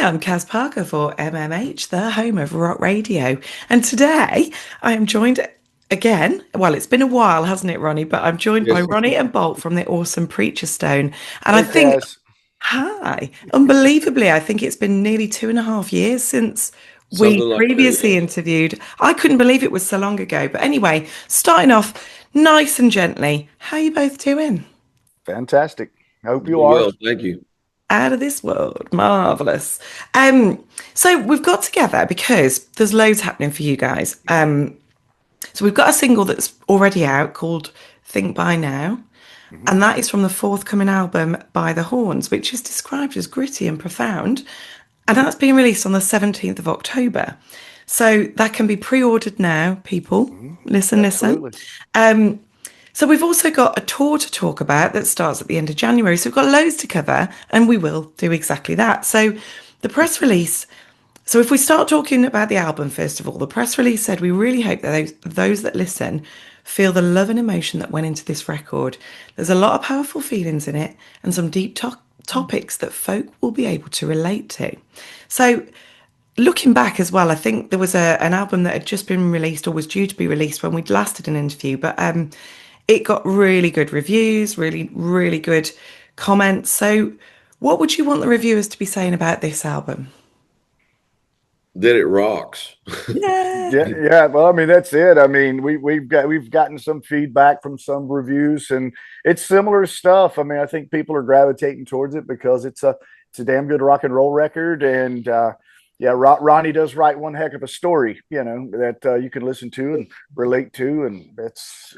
I'm Caz Parker for MMH, the home of rock radio. And today I am joined again. Well, it's been a while, hasn't it, Ronnie? But I'm joined by Yes. Ronnie and Bolt from the awesome Preacher Stone. And I Hey, think, Kaz. hi, unbelievably, I think it's been nearly 2.5 years since we Something like that, previously yeah. interviewed. I couldn't believe it was so long ago. But anyway, starting off nice and gently, how are you both doing? Fantastic. I hope you Doing are. well, thank you. Out of this world. Marvelous. So we've got together because there's loads happening for you guys. So we've got a single that's already out called Think By Now, Mhm. and that is from the forthcoming album By the Horns, which is described as gritty and profound. And that's being released on the 17th of October. So that can be pre-ordered now, people. Mhm. Listen, listen. Absolutely. Um, so we've also got a tour to talk about that starts at the end of January. So we've got loads to cover, and we will do exactly that. So the press release. So if we start talking about the album first of all, the press release said we really hope that those that listen feel the love and emotion that went into this record. There's a lot of powerful feelings in it, and some deep topics that folk will be able to relate to. So looking back as well, I think there was an album that had just been released or was due to be released when we'd last did an interview, but it got really good reviews, really, really good comments. So, what would you want the reviewers to be saying about this album? That it rocks. Yeah. Yeah, yeah. Well, I mean, that's it. I mean, we've gotten some feedback from some reviews, and it's similar stuff. I mean, I think people are gravitating towards it because it's a damn good rock and roll record, and yeah, Ronnie does write one heck of a story, that you can listen to and relate to, and that's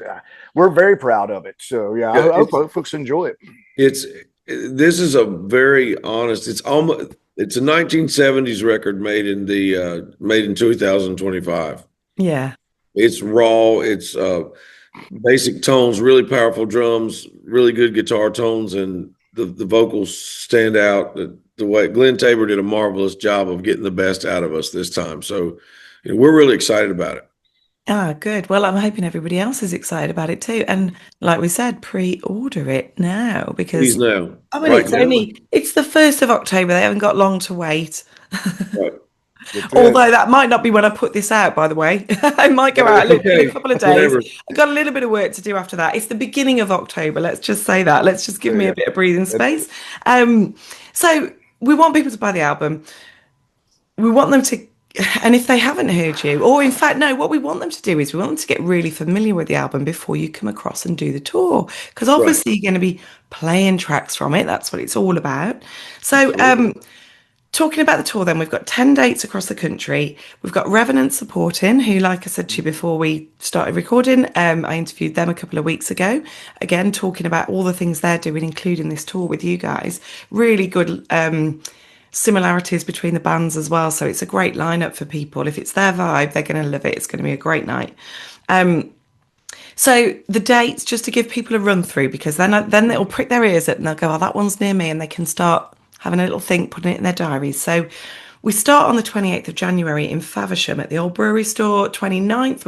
we're very proud of it. So yeah, Yeah, I hope folks enjoy it. it's this is a very honest. It's a 1970s record made in 2025. Yeah. It's raw. It's basic tones, really powerful drums, really good guitar tones, and the vocals stand out. The way Glenn Tabor did a marvelous job of getting the best out of us this time. So, we're really excited about it. Ah, good. Well, I'm hoping everybody else is excited about it too. And like we said, pre-order it now Please because now, I mean right it's now, it's the 1st of October. They haven't got long to wait. right. That's it. Although that might not be when I put this out, by the way. I might go out in a Okay, couple of days. whatever. I've got a little bit of work to do after that. It's the beginning of October. Let's just say that. Let's just give There me you a go. bit of breathing That's space. Um, so we want people to buy the album. We want them to, and if they haven't heard you, or in fact, no, what we want them to do is we want them to get really familiar with the album before you come across and do the tour. Because Right. obviously you're going to be playing tracks from it. That's what it's all about. So, Absolutely. talking about the tour, then we've got 10 dates across the country. We've got Revenant supporting, who, like I said to you before we started recording, I interviewed them a couple of weeks ago. Again, talking about all the things they're doing, including this tour with you guys. Really good similarities between the bands as well. So it's a great lineup for people. If it's their vibe, they're going to love it. It's going to be a great night. So the dates, just to give people a run through, because then they'll prick their ears up and they'll go, "Oh, that one's near me," and they can start having a little think, putting it in their diaries. So we start on the 28th of January in Faversham at the Old Brewery Store. 29th,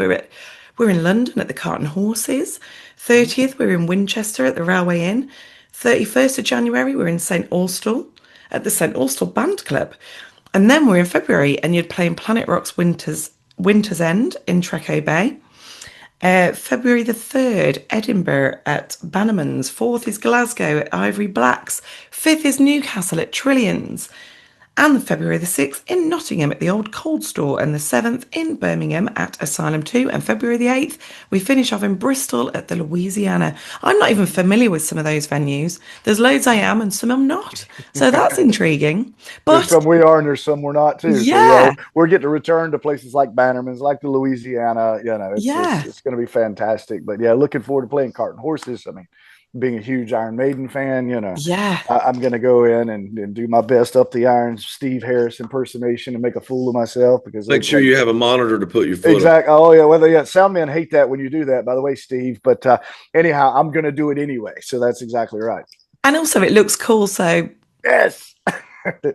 we're in London at the Cart and Horses. 30th, we're in Winchester at the Railway Inn. 31st of January, we're in St Austell at the St Austell Band Club. And then we're in February and you're playing Planet Rock's Winter's End in Treco Bay. February the 3rd, Edinburgh at Bannerman's. 4th is Glasgow at Ivory Blacks. 5th is Newcastle at Trillions. And February the 6th in Nottingham at the Old Cold Store. And the 7th in Birmingham at Asylum 2. And February the 8th, we finish off in Bristol at the Louisiana. I'm not even familiar with some of those venues. There's loads I am and some I'm not. So that's intriguing. There's But some we are and there's some we're not too. So yeah, yeah, we're getting to return to places like Bannerman's, like the Louisiana. It's yeah, it's going to be fantastic. But yeah, looking forward to playing Cart and Horses. I mean, being a huge Iron Maiden fan, yeah. I'm going to go in and do my best up the iron Steve Harris impersonation and make a fool of myself because Make sure you have a monitor to put your foot on. exactly. Oh yeah, well yeah, sound men hate that when you do that. By the way, Steve. But anyhow, I'm going to do it anyway. So that's exactly right. And also it looks cool. So Yes.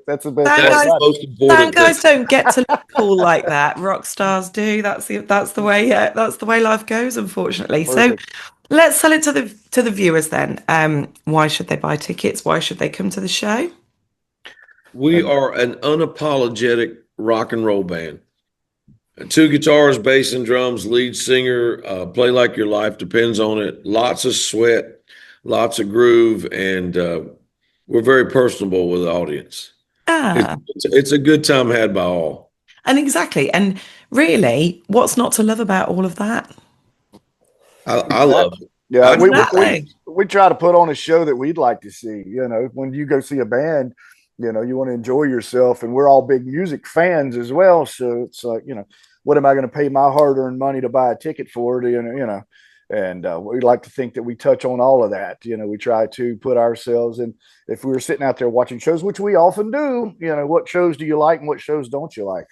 That's the best band part That's guys, the about it. most band important thing. guys don't get to look cool like that. Rock stars do. That's the way. Yeah, that's the way life goes, unfortunately. So Perfect. let's sell it to the viewers then. Why should they buy tickets? Why should they come to the show? We are an unapologetic rock and roll band. 2 guitars, bass, and drums, lead singer, play like your life depends on it. Lots of sweat, lots of groove, and we're very personable with the audience. Ah, It's a good time had by all. and exactly. And really, what's not to love about all of that? I love it. Yeah, I do the same. Exactly. we try to put on a show that we'd like to see. You know, when you go see a band, you know, you want to enjoy yourself, and we're all big music fans as well. So it's like, you know, what am I going to pay my hard-earned money to buy a ticket for? And we like to think that we touch on all of that. You know, we try to put ourselves in. If we were sitting out there watching shows, which we often do, you know, what shows do you like and what shows don't you like?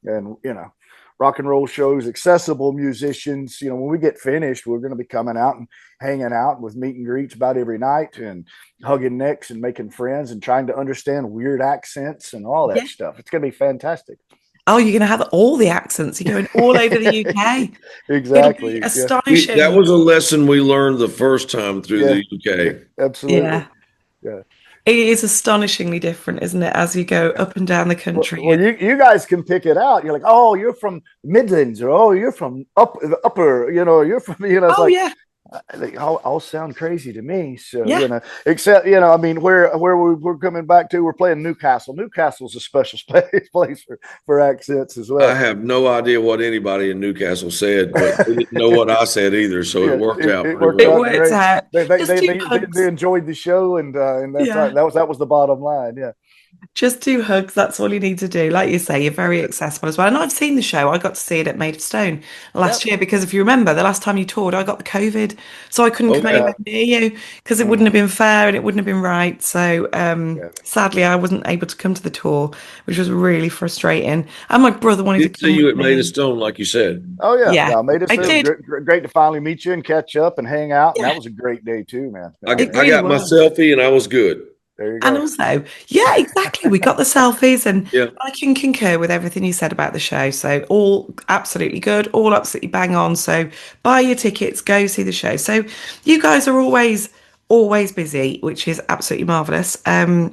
And you know, rock and roll shows, accessible musicians. You know, when we get finished, we're going to be coming out and hanging out with meet and greets about every night and hugging necks and making friends and trying to understand weird accents and all that Yeah. stuff. It's going to be fantastic. Oh, you're going to have all the accents. You're going all over the UK. Exactly. It'll be Yeah. astonishing. That was a lesson we learned the first time through Yeah. the UK. Absolutely. Yeah. Yeah. It is astonishingly different, isn't it, as you go up and down the country? Well, you guys can pick it out. You're like, oh, you're from Midlands, or oh, you're from upper, you know, you're from, you know, it's Oh, like, yeah. they all sound crazy to me. So, Yeah. you know, except, you know, I mean, where we're coming back to, we're playing Newcastle. Newcastle's a special place for accents as I well. have no idea what anybody in Newcastle said, but they didn't know what I said either, so Yeah, it worked out it pretty worked It well. out works great. out. Just do They hugs. enjoyed the show, and that's Yeah. that was the bottom line. Yeah. Just do hugs. That's all you need to do. Like you say, you're very accessible as well. And I've seen the show. I got to see it at Made of Stone last year because if you remember, the last time you toured, I got the COVID. So I couldn't come Okay. anywhere near you because it wouldn't have been fair and it wouldn't have been right. So sadly, I wasn't able to come to the tour, which was really frustrating. And my brother wanted to Did come see you with at Made me. of Stone, like you said. Oh yeah, Yeah, I made it I so did. great to finally meet you and catch up and hang out, and Yeah, that was a great day too, man. I it got really my was. selfie and I was good. There you And go. also, yeah, exactly. We got the selfies, and Yeah. I can concur with everything you said about the show. So, all absolutely good, all absolutely bang on. So, buy your tickets, go see the show. So, you guys are always busy, which is absolutely marvelous. So,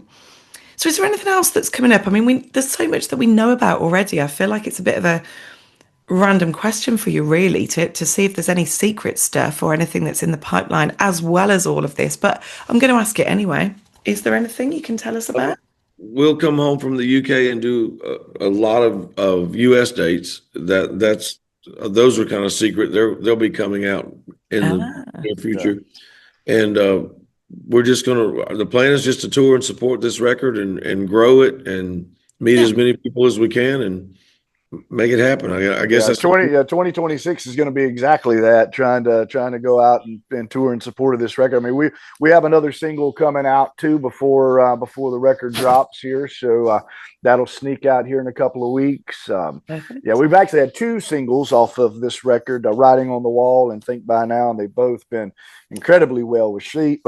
is there anything else that's coming up? I mean, there's so much that we know about already. I feel like it's a bit of a random question for you, really, to see if there's any secret stuff or anything that's in the pipeline as well as all of this. But I'm going to ask it anyway. Is there anything you can tell us about? We'll come home from the UK and do a lot of US dates. Those are kind of secret. They'll be coming out in the near future, and the plan is just to tour and support this record and grow it and meet as many people as we can and make it happen. I guess that's 2026 is going to be exactly that. Trying to go out and tour in support of this record. I mean, we have another single coming out too before the record drops here, so that'll sneak out here in a couple of weeks. Yeah, we've actually had 2 singles off of this record, "Writing on the Wall" and "Think by Now," and they've both been incredibly well received,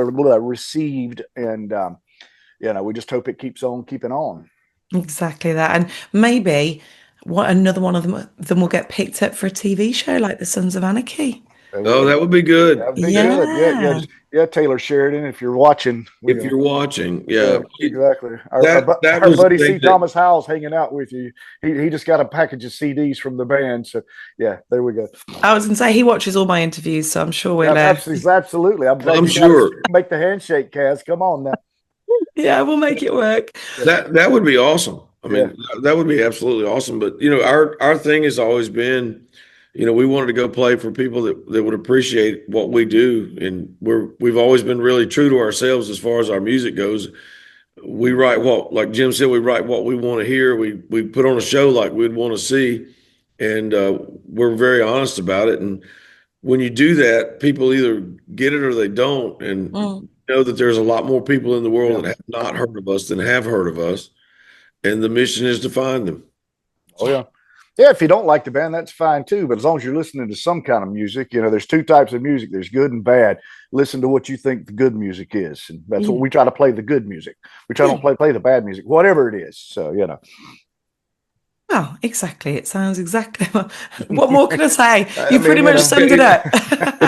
and you know, we just hope it keeps on keeping on. Exactly that. And maybe another one of them will get picked up for a TV show like The Sons of Anarchy. Oh, that would be good. That would be good. Yeah, Taylor Sheridan, if you're watching. If you're watching, yeah. Exactly. Our That was buddy the C. thing Thomas Howell's hanging out with you. He just got a package of CDs from the band. So, yeah, there we go. I was going to say he watches all my interviews, so I'm sure we'll. Absolutely. I'm sure. Make the handshake, Caz. Come on now. Yeah, we'll make it work. That would be awesome. I mean, that would be absolutely awesome. But you know, our thing has always been, you know, we wanted to go play for people that would appreciate what we do, and we've always been really true to ourselves as far as our music goes. We write like Jim said, we write what we want to hear. We put on a show like we'd want to see, and we're very honest about it. And when you do that, people either get it or they don't, and know that there's a lot more people in the world that have not heard of us than have heard of us. And the mission is to find them. Oh, yeah. Yeah, if you don't like the band, that's fine too. But as long as you're listening to some kind of music, you know, there's 2 types of music. There's good and bad. Listen to what you think the good music is. And that's what we try to play, the good music. We try to play the bad music, whatever it is. So, you know. Well, exactly. It sounds exactly. What more can I say? I You mean, pretty you much know, summed it up.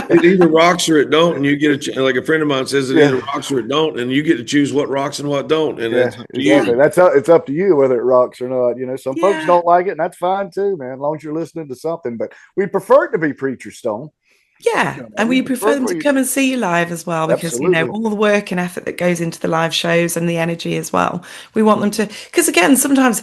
It either rocks or it don't, and you get like a friend of mine says it either yeah, rocks or it don't, and you get to choose what rocks and what don't, and yeah, it's up to exactly. you. Yeah, It's up to you whether it rocks or not. You know, some folks yeah, don't like it, and that's fine too, man. As long as you're listening to something. But we prefer it to be Preacher Stone. yeah. You know, And we we prefer prefer them for to you. come and see you live as well because, Absolutely. all the work and effort that goes into the live shows and the energy as well. We want them to, because again, sometimes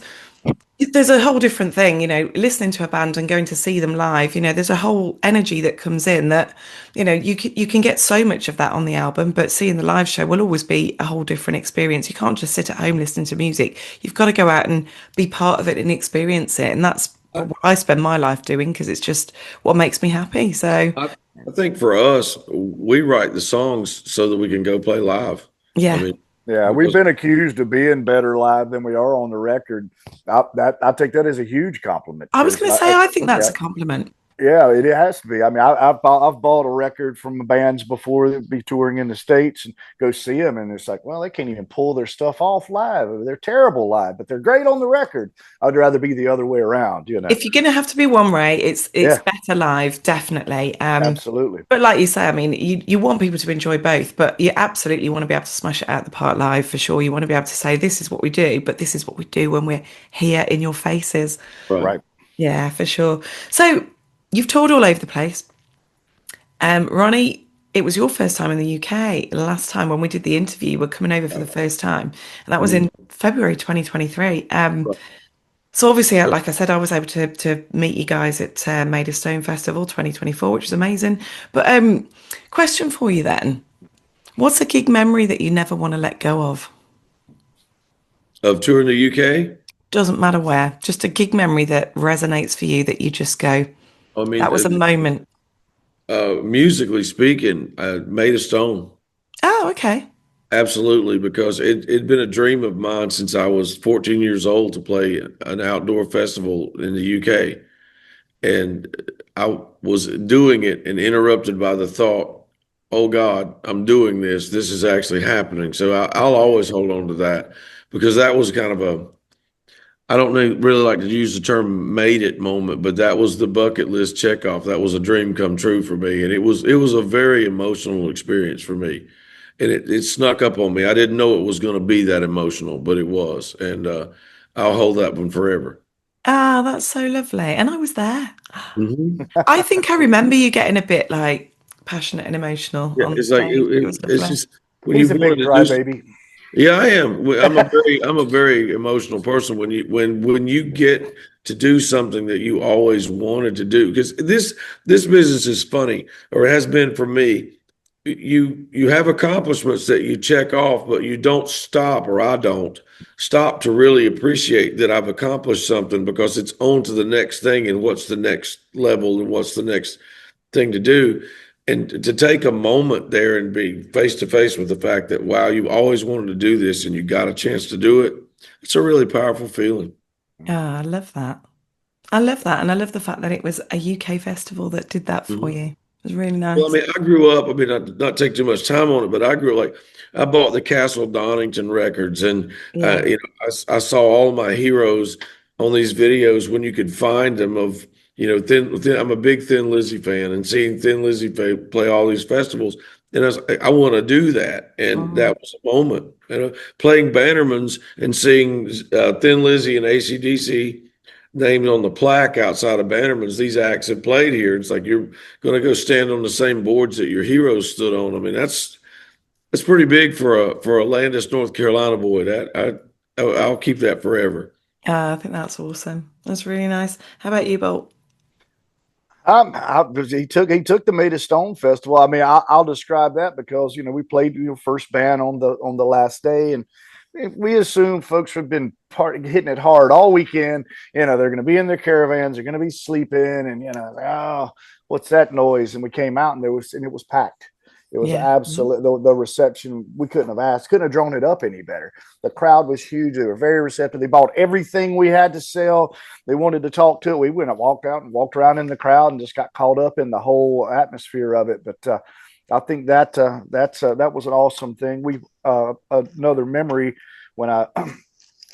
there's a whole different thing, listening to a band and going to see them live, there's a whole energy that comes in that, you can get so much of that on the album, but seeing the live show will always be a whole different experience. You can't just sit at home listening to music. You've got to go out and be part of it and experience it. And that's what I spend my life doing because it's just what makes me happy. So, I think for us, we write the songs so that we can go play live. I yeah, mean, Yeah, we've because been accused of being better live than we are on the record. I take that as a huge compliment I was because going to say, I think that's a compliment. yeah, it has to be. I mean, I've bought a record from bands before that be touring in the States and go see them, and it's like, well, they can't even pull their stuff off live. They're terrible live, but they're great on the record. I'd rather be the other way around, you know. If you're going to have to be one way, it's Yeah, better live, definitely. absolutely. But like you say, I mean, you want people to enjoy both, but you absolutely want to be able to smash it out the park live for sure. You want to be able to say, this is what we do, but this is what we do when we're here in your faces. right. Right. Yeah, for sure. So you've toured all over the place. Ronnie, it was your first time in the UK. Last time when we did the interview, you were coming over for the first time, and that was Mhm. in February 2023. Right. So obviously, like I said, I was able to meet you guys at Made of Stone Festival 2024, which was amazing. But question for you then. What's a gig memory that you never want to let go of? Of touring the UK, Doesn't matter where, just a gig memory that resonates for you that you just go, I that mean, was a moment. musically speaking, Made of Stone. Oh, okay. Absolutely, because it'd been a dream of mine since I was 14 years old to play an outdoor festival in the UK. And I was doing it and interrupted by the thought, oh God, I'm doing this. This is actually happening. So I'll always hold on to that because that was kind of I don't really like to use the term made it moment, but that was the bucket list check off. That was a dream come true for me. And it was a very emotional experience for me. And it snuck up on me. I didn't know it was going to be that emotional, but it was. And I'll hold that one forever. Ah, that's so lovely. And I was there. Hmm. I think I remember you getting a bit like passionate and emotional Yeah, on the it's like stage. It was it's lovely. just when He's you've a big wanted to do. crybaby. Yeah, I am. I'm a very emotional person when you get to do something that you always wanted to do because this business is funny or it has been for me. You have accomplishments that you check off, but you don't stop, or I don't stop to really appreciate that I've accomplished something because it's on to the next thing and what's the next level and what's the next thing to do. And to take a moment there and be face to face with the fact that, wow, you always wanted to do this and you got a chance to do it. It's a really powerful feeling. Ah, I love that. I love that. And I love the fact that it was a UK festival that did that for Mhm. you. It was really Well, I nice. mean, I grew up, I mean, I did not take too much time on it, but I grew up like I bought the Castle Donington records and, Yeah. I saw all my heroes on these videos when you could find them of, I'm a big Thin Lizzy fan and seeing Thin Lizzy play all these festivals. And I want to do that. And Mm. that was a moment, playing Bannerman's and seeing Thin Lizzy and AC/DC named on the plaque outside of Bannerman's. These acts have played here. It's like you're going to go stand on the same boards that your heroes stood on. I mean, that's pretty big for a Landis, North Carolina boy. I'll keep that forever. I think that's awesome. That's really nice. How about you, Bolt? He took the Made of Stone Festival. I mean, I'll describe that because we played first band on the last day, and we assume folks have been hitting it hard all weekend. They're going to be in their caravans, they're going to be sleeping, and oh, what's that noise? And we came out, and it was packed. It was Yeah. absolute the reception. We couldn't have drawn it up any better. The crowd was huge. They were very receptive. They bought everything we had to sell. They wanted to talk to it. We went and walked out and walked around in the crowd and just got caught up in the whole atmosphere of it. But I think that was an awesome thing. Another memory when I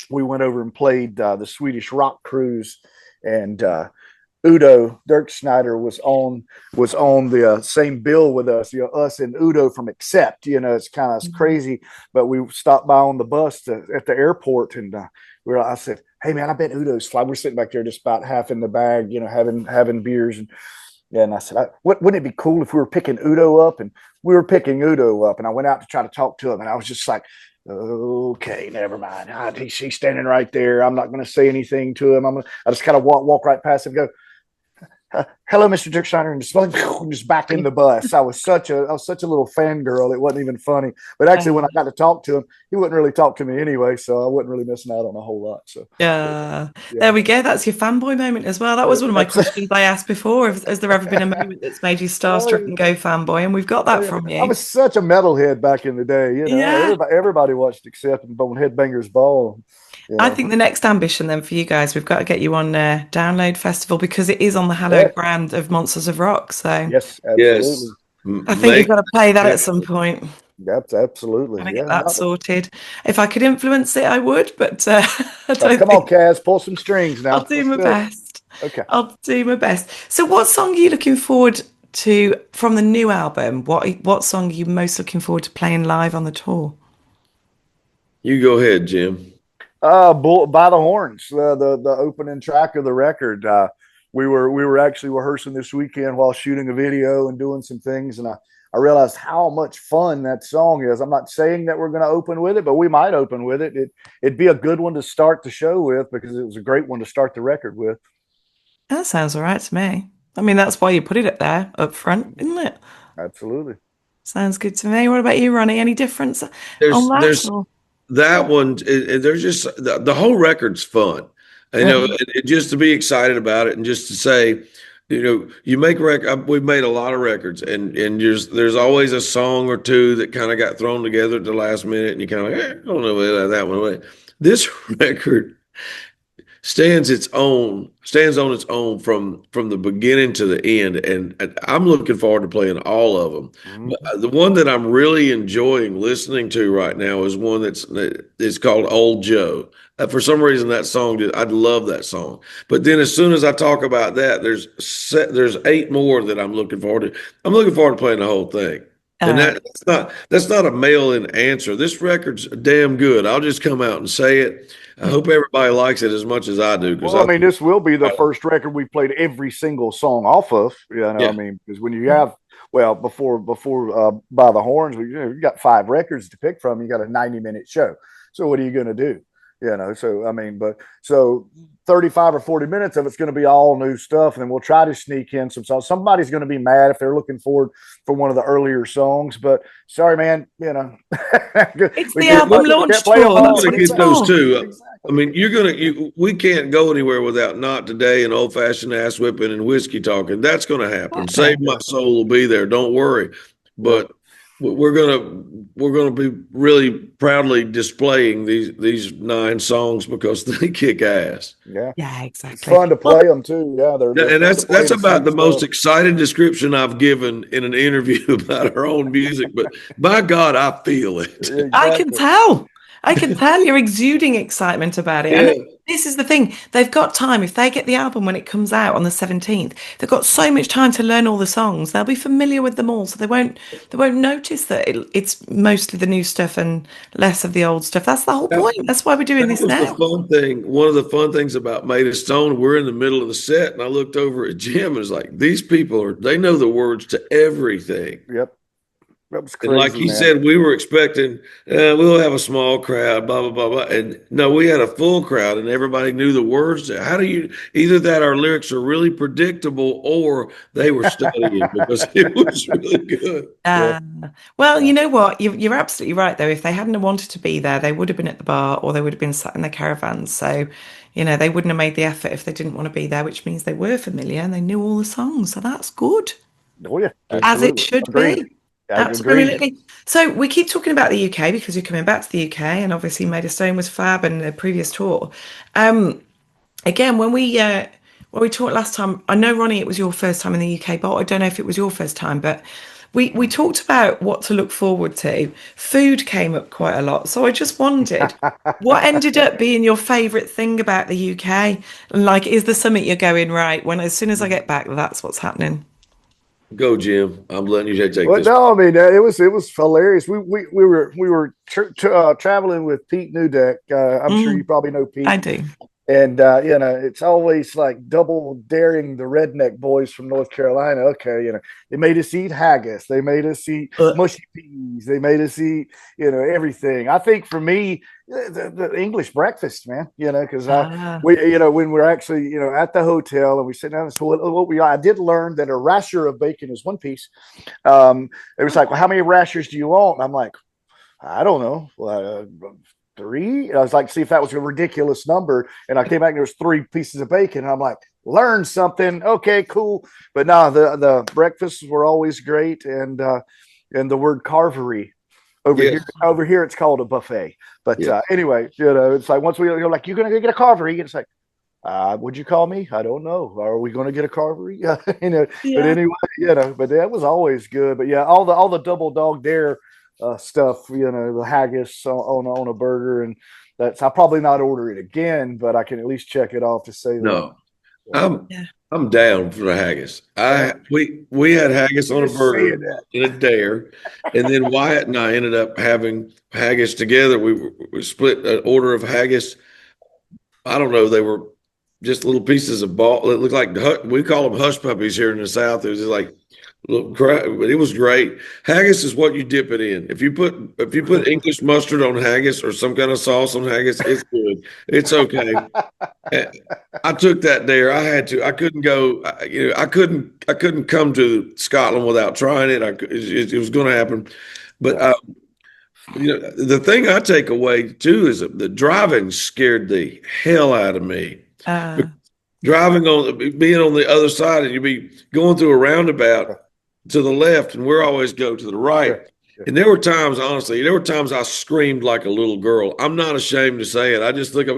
we went over and played the Swedish rock cruise, and Udo Dirk Schneider was on the same bill with us. Us and Udo from Accept. It's kind of crazy, but we stopped by on the bus at the airport, and I said, "Hey man, I bet Udo's fly." We're sitting back there just about half in the bag, having beers, and I said, "Wouldn't it be cool if we were picking Udo up?" And we were picking Udo up, and I went out to try to talk to him, and I was just like, okay, never mind. He's standing right there. I'm not going to say anything to him. I just kind of walk right past him and go, hello, Mr. Dirk Schneider, and just back in the bus. I was such a little fangirl. It wasn't even funny. But actually, when I got to talk to him, he wouldn't really talk to me anyway, so I wasn't really missing out on a whole lot. So yeah. There we go. That's your fanboy moment as well. That was one of my questions I asked before. Has there ever been a moment that's made you starstruck and go fanboy? And we've got that from you. I was such a metalhead back in the day. Everybody watched Accept and Bone Headbangers Ball. I think the next ambition then for you guys, we've got to get you on Download Festival, because it is on the Hello brand of Monsters of Rock. So yes, absolutely. I think you've got to play that at some point. That's absolutely. I get that sorted. If I could influence it, I would, but I don't. Come on, Caz, pull some strings now. I'll do my best. Okay. I'll do my best. So, what song are you looking forward to from the new album? What song are you most looking forward to playing live on the tour? You go ahead, Jim. By the Horns, the opening track of the record. We were actually rehearsing this weekend while shooting a video and doing some things, and I realized how much fun that song is. I'm not saying that we're going to open with it, but we might open with it. It'd be a good one to start the show with, because it was a great one to start the record with. That sounds all right to me. I mean, that's why you put it up front, isn't it? Absolutely. Sounds good to me. What about you, Ronnie? Any difference on that? That one, there's just the whole record's fun. Just to be excited about it, and just to say, you make we've made a lot of records, and there's always a song or two that kind of got thrown together at the last minute, and you kind of I don't know whether that one. This record stands on its own from the beginning to the end, and I'm looking forward to playing all of them. Mm-hmm. But the one that I'm really enjoying listening to right now is one it's called Old Joe. For some reason, that song, I love that song. But then as soon as I talk about that, there's 8 more that I'm looking forward to. I'm looking forward to playing the whole thing. And that's not a mail-in answer. This record's damn good. I'll just come out and say it. I hope everybody likes it as much as I do. This will be the first record we played every single song off of. I mean, because when you have, before By the Horns, you got 5 records to pick from. You got a 90-minute show. So what are you going to do? So I mean, so 35 or 40 minutes of it's going to be all new stuff, and then we'll try to sneak in some songs. Somebody's going to be mad if they're looking forward for one of the earlier songs, but sorry, man, it's the album launch tour. I'm going to get those too. Exactly. I mean, we can't go anywhere without Not Today and Old Fashioned Ass Whipping and Whiskey Talking. That's going to happen. Save My Soul will be there. Don't worry, but. We're gonna be really proudly displaying these 9 songs because they kick ass. Yeah, exactly. It's fun to play them too. Yeah, and that's about the most exciting description I've given in an interview about our own music. But by God, I feel it. Exactly. I can tell you're exuding excitement about it. Yeah. And this is the thing. They've got time. If they get the album when it comes out on the 17th, they've got so much time to learn all the songs. They'll be familiar with them all. So they won't notice that it's mostly the new stuff and less of the old stuff. That's the whole point. That's why we're doing this now. One of the fun things about Made of Stone, we're in the middle of the set, and I looked over at Jim and was like, these people they know the words to everything. Yep. That was crazy, and like he said, we were expecting we'll have a small crowd, blah, blah, blah, blah. And no, we had a full crowd and everybody knew the words. How do you either that our lyrics are really predictable or they were studying because it was really good. Well, you know what? You're absolutely right, though. If they hadn't wanted to be there, they would have been at the bar or they would have been sat in their caravans. So, they wouldn't have made the effort if they didn't want to be there, which means they were familiar and they knew all the songs. So that's good. Oh, yeah. As it should be. Absolutely. So we keep talking about the UK because you're coming back to the UK, and obviously Made of Stone was fab and the previous tour. Again, when we talked last time, I know, Ronnie, it was your first time in the UK, but I don't know if it was your first time, but We talked about what to look forward to. Food came up quite a lot. So I just wondered, what ended up being your favourite thing about the UK? And like, is the summit you're going right when as soon as I get back, that's what's happening? Go, Jim. I'm letting you take Well, this. no, I mean it was hilarious. We were traveling with Pete Newdeck. I'm sure you Mm, probably know Pete. I do. And it's always like double daring the redneck boys from North Carolina. Okay, they made us eat haggis, they made us eat Uh, mushy peas, they made us eat, everything. I think for me, the English breakfast, man, because ah, when we're actually, at the hotel and we sit down. So I did learn that a rasher of bacon is one piece. It was like, well, how many rashers do you want? And I'm like, I don't know. Three. And I was like, see if that was a ridiculous number. And I came back and there was 3 pieces of bacon. And I'm like, learn something. Okay, cool. But no, the breakfasts were always great. And the word carvery Yes. over here it's called a buffet. But Yeah. anyway, it's like once you're like, you're gonna get a carvery. And it's like, would you call me? I don't know. Are we going to get a carvery? But yeah. anyway, but that was always good. But yeah, all the double dog dare stuff, the haggis on a burger, and I'll probably not order it again, but I can at least check it off to say that. No. I'm Yeah. I'm down for the haggis. Yeah. We had haggis on a Just saying burger that. in a dare, and then Wyatt and I ended up having haggis together. We split an order of haggis. I don't know. They were just little pieces of ball. It looked like we call them hush puppies here in the South. It was just like little crap, but it was great. Haggis is what you dip it in. If you put English mustard on haggis or some kind of sauce on haggis, it's good. It's okay. I took that dare. I had to. I couldn't go. I couldn't come to Scotland without trying it. It was going to happen, but the thing I take away too is that the driving scared the hell out of me. Uh, Being on the other side, and you'd be going through a roundabout to the left, and we're always go to the right. And there were times, honestly, I screamed like a little girl. I'm not ashamed to say it. I just look up,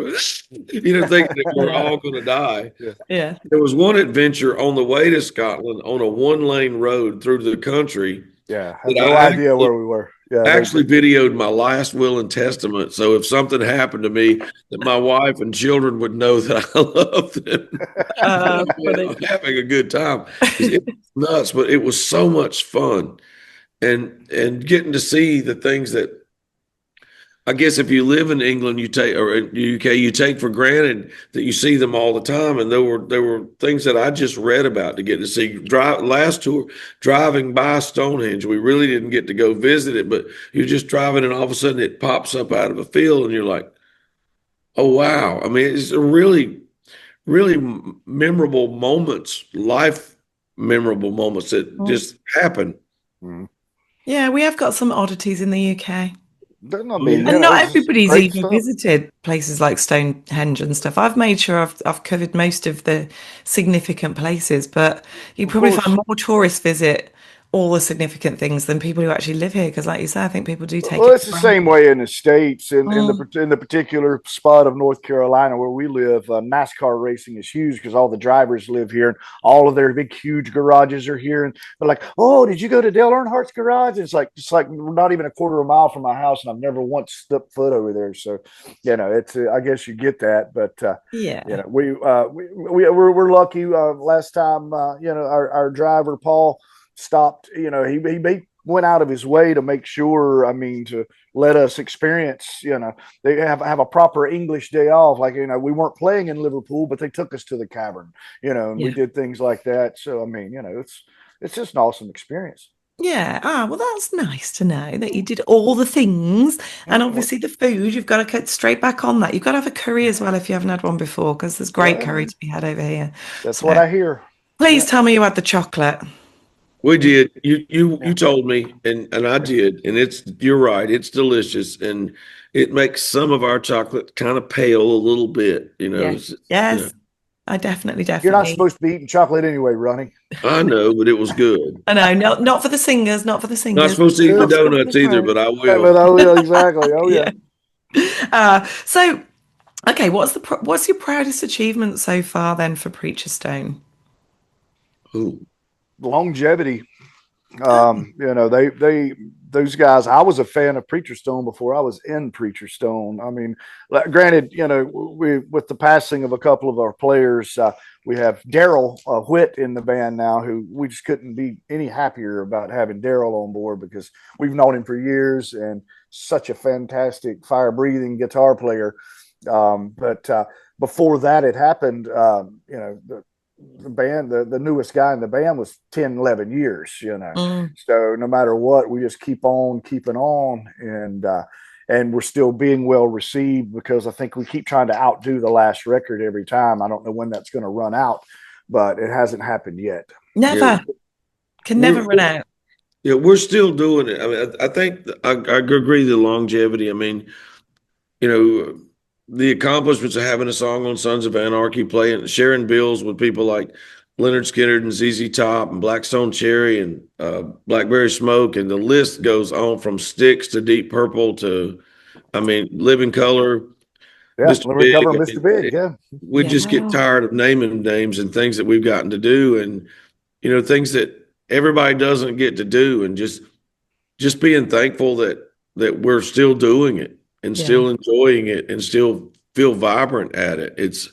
thinking that we're all going to die. yeah. There was one adventure on the way to Scotland on a 1-lane road through the country. Yeah, I had that no idea where we were. Yeah, actually videoed my last will and testament. So if something happened to me, that my wife and children would know that I loved them. Funny. I'm having a good time. It was nuts, but it was so much fun. And getting to see the things that I guess if you live in England, or in the UK, you take for granted that you see them all the time. And there were things that I just read about to get to see. Last tour, driving by Stonehenge, we really didn't get to go visit it, but you're just driving and all of a sudden it pops up out of a field and you're like, oh wow! I mean, it's a really, really memorable moments, life memorable moments that just happen. Mhm. Yeah, we have got some oddities in the UK. I mean, And not it's just everybody's great even stuff. visited places like Stonehenge and stuff. I've made sure I've covered most of the significant places, but you Of probably course. find more tourists visit all the significant things than people who actually live here. Because, like you said, I think people do take Well, it it's for the same granted. way in the States. Mm, In the particular spot of North Carolina where we live, NASCAR racing is huge because all the drivers live here and all of their big, huge garages are here. And they're like, "Oh, did you go to Dale Earnhardt's garage?" It's like not even a quarter of a mile from my house, and I've never once stepped foot over there. So, it's I guess you get that, but yeah. we're lucky. Last time, our driver Paul stopped. He went out of his way to make sure. I mean, to let us experience. They have a proper English day off. Like we weren't playing in Liverpool, but they took us to the cavern. And we Yeah. did things like that. So I mean, it's just an awesome experience. Yeah. Well, that's nice to know that you did all the things. And Well, obviously, the food, you've got to cut straight back on that. You've got to have a curry as well if you haven't had one before, because there's great curry well, to be had over here. that's what So I hear. please Yeah. tell me you had the chocolate. We did. You Yeah. told me, and I did, and you're right. It's delicious, and it makes some of our chocolate kind of pale a little bit. Yeah. Yes, I definitely, You're not definitely. supposed to be eating chocolate anyway, Ronnie. I know, but it was good. I know, not for the singers, not for the Not singers. supposed to eat the Yeah. Not for the donuts either, pros. but I Yeah, but will. oh yeah, exactly. Oh yeah. Yeah. So, okay, what's your proudest achievement so far then for Preacher Stone? Ooh, Longevity. You know, those guys. I was a fan of Preacher Stone before I was in Preacher Stone. I mean, granted, you know, we with the passing of a couple of our players, we have Daryl Whitt in the band now, who we just couldn't be any happier about having Daryl on board because we've known him for years and such a fantastic fire breathing guitar player. But before that had happened, you know, the band, the newest guy in the band was 10, 11 years, you know. So no matter what, we just keep on keeping on, and we're still being well received because I think we keep trying to outdo the last record every time. I don't know when that's going to run out, but it hasn't happened yet. Never. Can never run out. Yeah, we're still doing it. I mean, I think I agree the longevity. I mean, you know, the accomplishments of having a song on Sons of Anarchy, playing, sharing bills with people like Leonard Skinner and ZZ Top and Blackstone Cherry and Blackberry Smoke, and the list goes on from Styx to Deep Purple to, I mean, Living Color. Yeah, Mr. Big. Mr. Big. Yeah, we just get tired of naming names and things that we've gotten to do, and you know, things that everybody doesn't get to do, and just being thankful that we're still doing it and still enjoying it and still feel vibrant at it. It's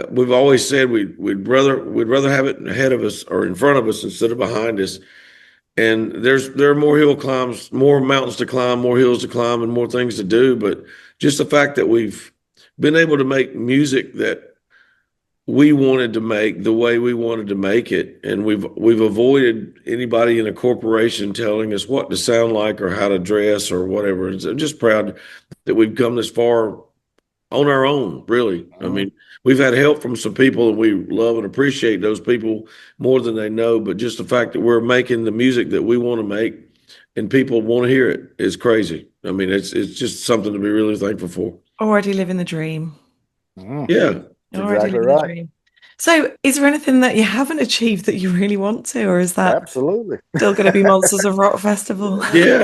we've always said we'd rather have it ahead of us or in front of us instead of behind us. And there are more hill climbs, more mountains to climb, more hills to climb, and more things to do. But just the fact that we've been able to make music that we wanted to make the way we wanted to make it, and we've avoided anybody in a corporation telling us what to sound like or how to dress or whatever. And so I'm just proud that we've come this far on our own, really. I mean, we've had help from some people, and we love and appreciate those people more than they know. But just the fact that we're making the music that we want to make and people want to hear it is crazy. I mean, it's just something to be really thankful for. Already living the dream. Yeah. Exactly right. So is there anything that you haven't achieved that you really want to, or is that absolutely still going to be Monsters of Rock Festival? Yeah.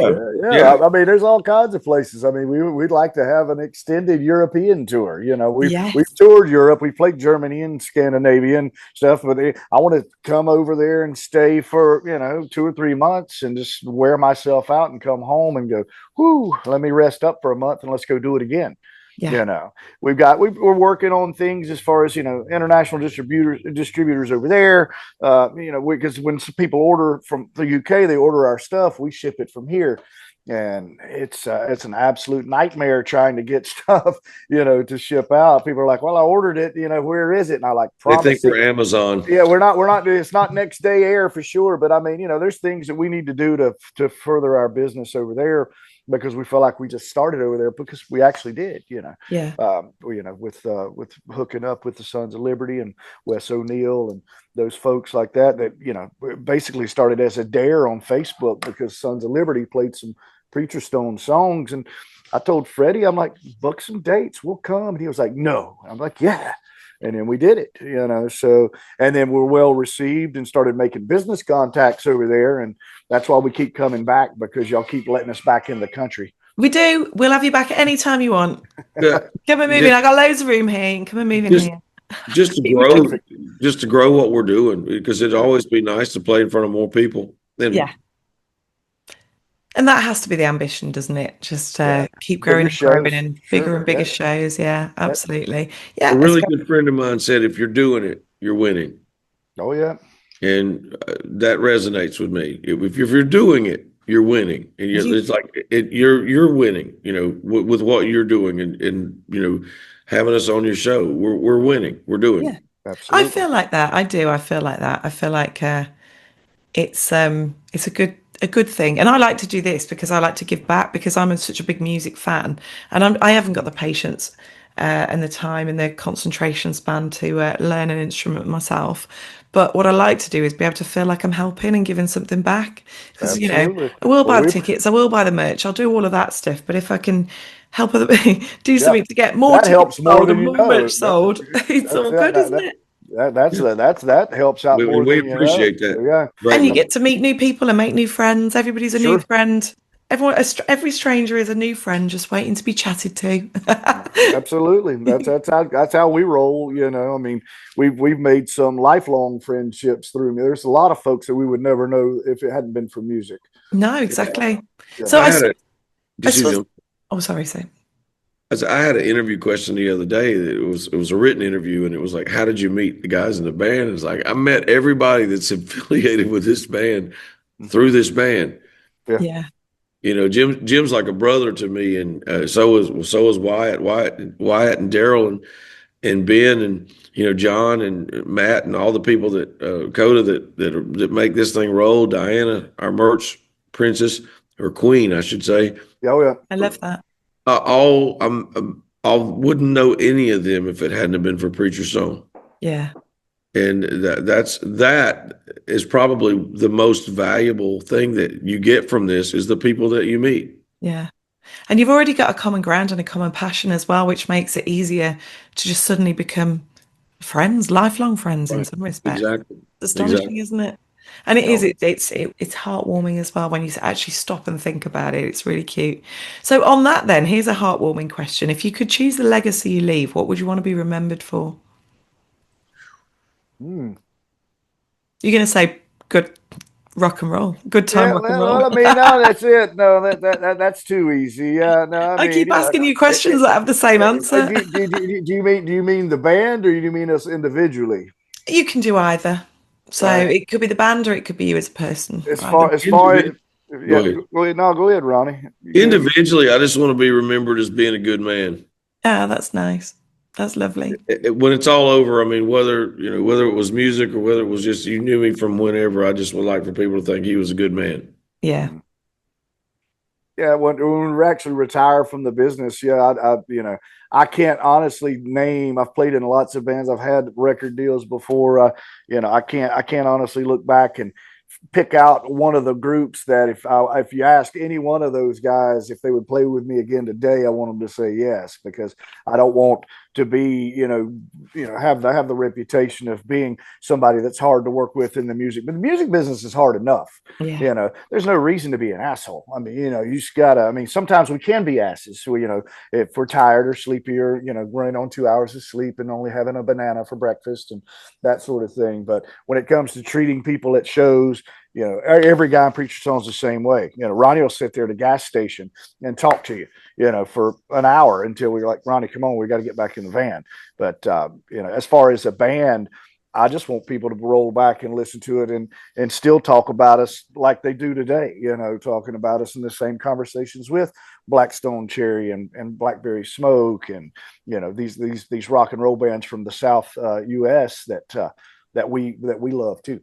I mean, there's all kinds of places. I mean, we'd like to have an extended European tour. You know, we've toured Europe, we played Germany and Scandinavia and stuff, but I want to come over there and stay for, you know, 2 or 3 months and just wear myself out and come home and go, whoo, let me rest up for a month and let's go do it again. Yeah. You know, we're working on things as far as, you know, international distributors over there. You know, because when some people order from the UK, they order our stuff, we ship it from here. And it's an absolute nightmare trying to get stuff, you know, to ship out. People are like, well, I ordered it, you know, where is it? And I like, they think we're Amazon. Yeah, we're not, it's not next day air for sure. But I mean, you know, there's things that we need to do to further our business over there, because we feel like we just started over there because we actually did, you know. Yeah. You know, with hooking up with the Sons of Liberty and Wes O'Neill and those folks like that, you know, basically started as a dare on Facebook because Sons of Liberty played some Preacher Stone songs. And I told Freddie, I'm like, book some dates, we'll come. And he was like, no. I'm like, yeah. And then we did it, you know. So, and then we're well received and started making business contacts over there. And that's why we keep coming back, because y'all keep letting us back in the country. We do. We'll have you back any time you want. Yeah. Come and move in. I got loads of room here. Come and move in here. Just to grow what we're doing, because it'd always be nice to play in front of more people. Yeah. And that has to be the ambition, doesn't it? Just keep growing and growing and bigger and bigger shows. Yeah, absolutely. Yeah. A really good friend of mine said, if you're doing it, you're winning. Oh, yeah. And that resonates with me. If you're doing it, you're winning. And it's like you're winning, you know, with what you're doing and, you know, having us on your show. We're winning. We're doing it. Absolutely. I feel like that. I do. I feel like that. I feel like it's a good thing. And I like to do this because I like to give back, because I'm such a big music fan, and I haven't got the patience and the time and the concentration span to learn an instrument myself. But what I like to do is be able to feel like I'm helping and giving something back. Because, you know, I will buy the tickets, I will buy the merch, I'll do all of that stuff. But if I can help other do something to get more tickets sold and more merch sold, it's all good, isn't it? That helps out more. We appreciate that. Yeah. And you get to meet new people and make new friends. Everybody's a new friend. Every stranger is a new friend just waiting to be chatted to. Absolutely. That's how we roll. I mean, we've made some lifelong friendships through me. There's a lot of folks that we would never know if it hadn't been for music. No, exactly. You So know. I had a I just saw, oh, sorry, Sam. I had an interview question the other day. That it was a written interview, and it was like, "How did you meet the guys in the band?" It's like I met everybody that's affiliated with this band through this band. Yeah. Jim's like a brother to me, and so is Wyatt and Daryl and Ben and John and Matt and all the people that Coda that make this thing roll. Diana, our merch princess or queen, I should say. Oh yeah. I love that. I wouldn't know any of them if it hadn't have been for Preacher's Song. Yeah. And that is probably the most valuable thing that you get from this is the people that you meet. Yeah. And you've already got a common ground and a common passion as well, which makes it easier to just suddenly become friends, lifelong friends in some respect. Exactly. It's astonishing, isn't it? And it is. No. It's heartwarming as well when you actually stop and think about it. It's really cute. So on that, then, here's a heartwarming question: if you could choose the legacy you leave, what would you want to be remembered for? You're going to say good rock and roll, good time rock and roll. Well, I mean, no, that's it. No, that's too easy. Yeah, no, I keep asking you questions that have the same answer. Do you mean the band, or do you mean us individually? You can do either. So it could be the band, or it could be you as a person. As far as Go ahead. go ahead, Ronnie. Individually, I just want to be remembered as being a good man. Ah, that's nice. That's lovely. When it's all over, I mean, whether it was music or whether it was just you knew me from whenever, I just would like for people to think he was a good man. Yeah. Yeah, when we actually retire from the business, I can't honestly name. I've played in lots of bands. I've had record deals before. I can't honestly look back and pick out one of the groups that if you ask any one of those guys if they would play with me again today, I want them to say yes, because I don't want to be have the reputation of being somebody that's hard to work with in the music. But the music business is hard enough. Yeah. There's no reason to be an asshole. I mean, you just gotta. I mean, sometimes we can be asses. So if we're tired or sleepy or running on 2 hours of sleep and only having a banana for breakfast and that sort of thing. But when it comes to treating people at shows, every guy in Preacher Song's the same way. Ronnie will sit there at a gas station and talk to you, for an hour until we're like, Ronnie, come on, we got to get back in the van. But as far as a band, I just want people to roll back and listen to it and still talk about us like they do today. Talking about us in the same conversations with Blackstone Cherry and Blackberry Smoke and these rock and roll bands from the South U.S. that we love too.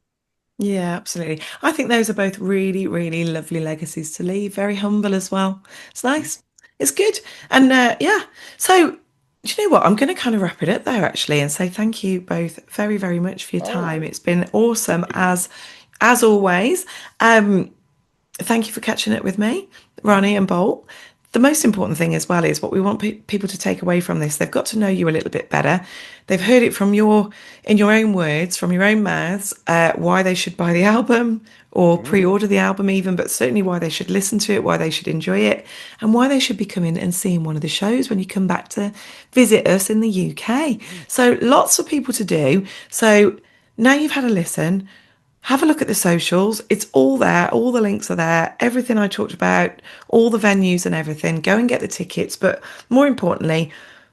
Yeah, absolutely. I think those are both really, really lovely legacies to leave. Very humble as well. It's nice. It's good. And yeah. So, do you know what? I'm going to kind of wrap it up there actually and say thank you both very, very much for your time. It's been awesome as always. Thank you for catching it with me, Ronnie and Bolt. The most important thing as well is what we want people to take away from this. They've got to know you a little bit better. They've heard it in your own words, from your own mouths, why they should buy the album or pre-order the album even, but certainly why they should listen to it, why they should enjoy it, and why they should be coming and seeing one of the shows when you come back to visit us in the UK. So lots for people to do. So now you've had a listen. Have a look at the socials. It's all there. All the links are there. Everything I talked about, all the venues and everything. Go and get the tickets. But more importantly,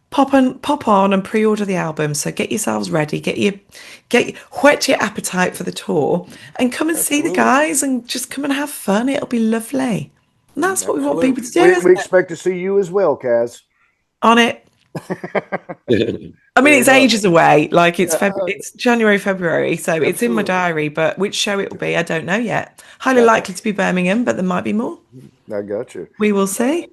pop on and pre-order the album. So get yourselves ready. Whet your appetite for the tour and come and see the guys and just come and have fun. It'll be lovely. And that's what we want people to do. We expect to see you as well, Caz. On it. I mean, it's ages away. Like it's January, February, so it's in my diary. But which show it will be, I don't know yet. Highly likely to be Birmingham, but there might be more. I got you. We will see.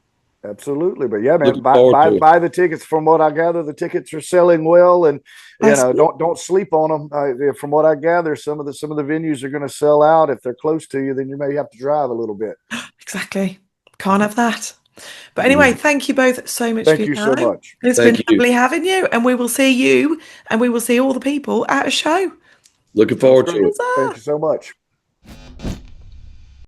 Absolutely, but yeah, man, buy the tickets. From what I gather, the tickets are selling well, and don't sleep on them. From what I gather, some of the venues are going to sell out. If they're close to you, then you may have to drive a little bit. Exactly, can't have that. But anyway, thank you both so much for your time. Thank you so much. It's been lovely having you, and we will see you, and we will see all the people at a show. Looking forward to it. Thank you so much.